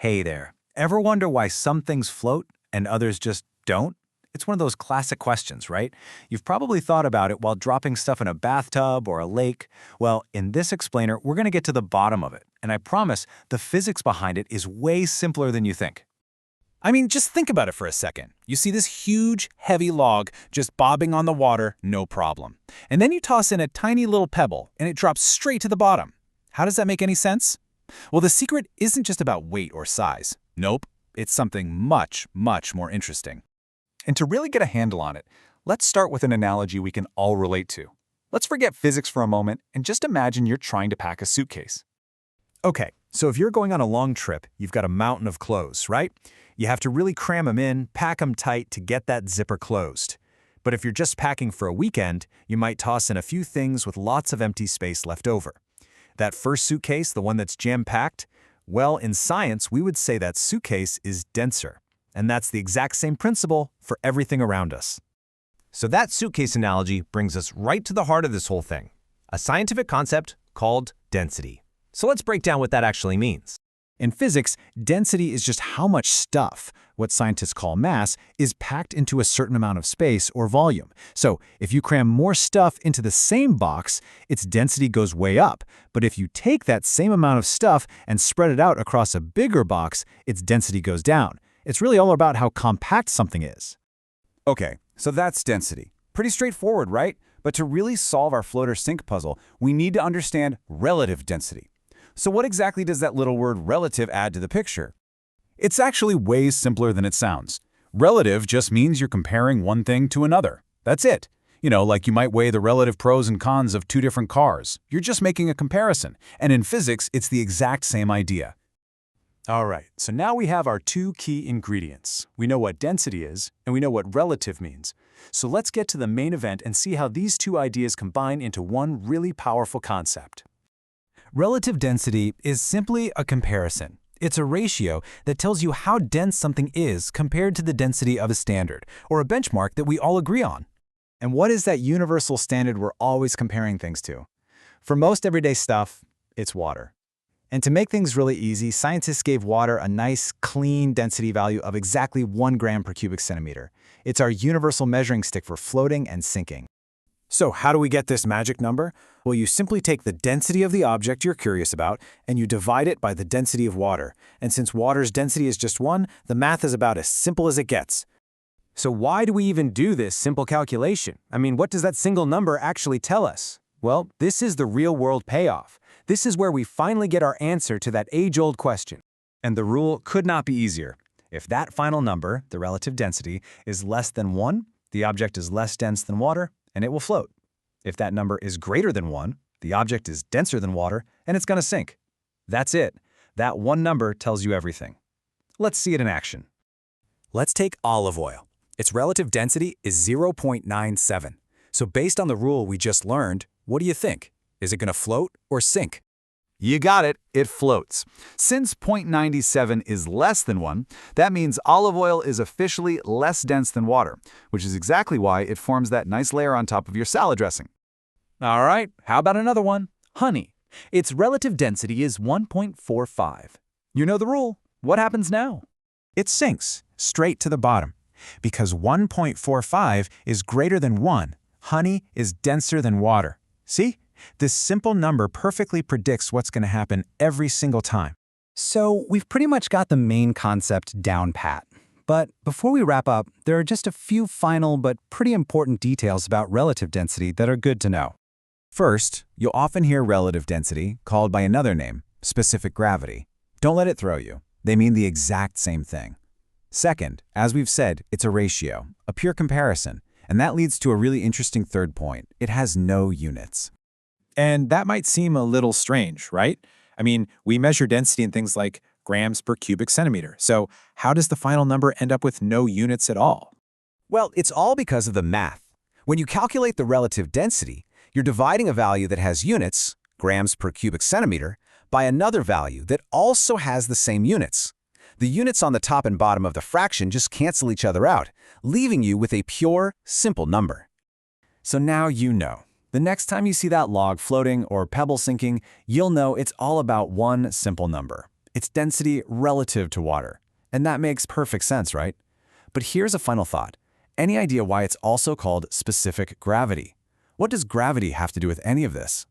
Hey there. Ever wonder why some things float and others just don't? It's one of those classic questions, right? You've probably thought about it while dropping stuff in a bathtub or a lake. Well, in this explainer, we're going to get to the bottom of it. And I promise, the physics behind it is way simpler than you think. I mean, just think about it for a second. You see this huge, heavy log just bobbing on the water, no problem. And then you toss in a tiny little pebble, and it drops straight to the bottom. How does that make any sense? Well, the secret isn't just about weight or size. Nope, it's something much, much more interesting. And to really get a handle on it, let's start with an analogy we can all relate to. Let's forget physics for a moment and just imagine you're trying to pack a suitcase. Okay, so if you're going on a long trip, you've got a mountain of clothes, right? You have to really cram them in, pack them tight to get that zipper closed. But if you're just packing for a weekend, you might toss in a few things with lots of empty space left over. That first suitcase, the one that's jam-packed, well, in science, we would say that suitcase is denser. And that's the exact same principle for everything around us. So that suitcase analogy brings us right to the heart of this whole thing, a scientific concept called density. So let's break down what that actually means. In physics, density is just how much stuff, what scientists call mass, is packed into a certain amount of space or volume. So if you cram more stuff into the same box, its density goes way up. But if you take that same amount of stuff and spread it out across a bigger box, its density goes down. It's really all about how compact something is. Okay, so that's density. Pretty straightforward, right? But to really solve our float or sink puzzle, we need to understand relative density. So what exactly does that little word relative add to the picture? It's actually way simpler than it sounds. Relative just means you're comparing one thing to another. That's it. You know, like you might weigh the relative pros and cons of two different cars. You're just making a comparison. And in physics, it's the exact same idea. All right, so now we have our two key ingredients. We know what density is, and we know what relative means. So let's get to the main event and see how these two ideas combine into one really powerful concept. Relative density is simply a comparison. It's a ratio that tells you how dense something is compared to the density of a standard, or a benchmark that we all agree on. And what is that universal standard we're always comparing things to? For most everyday stuff, it's water. And to make things really easy, scientists gave water a nice, clean density value of exactly 1 gram per cubic centimeter. It's our universal measuring stick for floating and sinking. So how do we get this magic number? Well, you simply take the density of the object you're curious about, and you divide it by the density of water. And since water's density is just 1, the math is about as simple as it gets. So why do we even do this simple calculation? I mean, what does that single number actually tell us? Well, this is the real-world payoff. This is where we finally get our answer to that age-old question. And the rule could not be easier. If that final number, the relative density, is less than 1, the object is less dense than water, and it will float. If that number is greater than 1, the object is denser than water, and it's going to sink. That's it. That one number tells you everything. Let's see it in action. Let's take olive oil. Its relative density is 0.97. So based on the rule we just learned, what do you think? Is it going to float or sink? You got it, it floats. Since 0.97 is less than 1, that means olive oil is officially less dense than water, which is exactly why it forms that nice layer on top of your salad dressing. All right, how about another one? Honey. Its relative density is 1.45. You know the rule. What happens now? It sinks straight to the bottom. Because 1.45 is greater than 1, honey is denser than water. See? This simple number perfectly predicts what's going to happen every single time. So we've pretty much got the main concept down pat. But before we wrap up, there are just a few final but pretty important details about relative density that are good to know. First, you'll often hear relative density called by another name, specific gravity. Don't let it throw you. They mean the exact same thing. Second, as we've said, it's a ratio, a pure comparison. And that leads to a really interesting third point. It has no units. And that might seem a little strange, right? I mean, we measure density in things like grams per cubic centimeter. So how does the final number end up with no units at all? Well, it's all because of the math. When you calculate the relative density, you're dividing a value that has units, grams per cubic centimeter, by another value that also has the same units. The units on the top and bottom of the fraction just cancel each other out, leaving you with a pure, simple number. So now you know. The next time you see that log floating or pebble sinking, you'll know it's all about one simple number. It's density relative to water. And that makes perfect sense, right? But here's a final thought. Any idea why it's also called specific gravity? What does gravity have to do with any of this?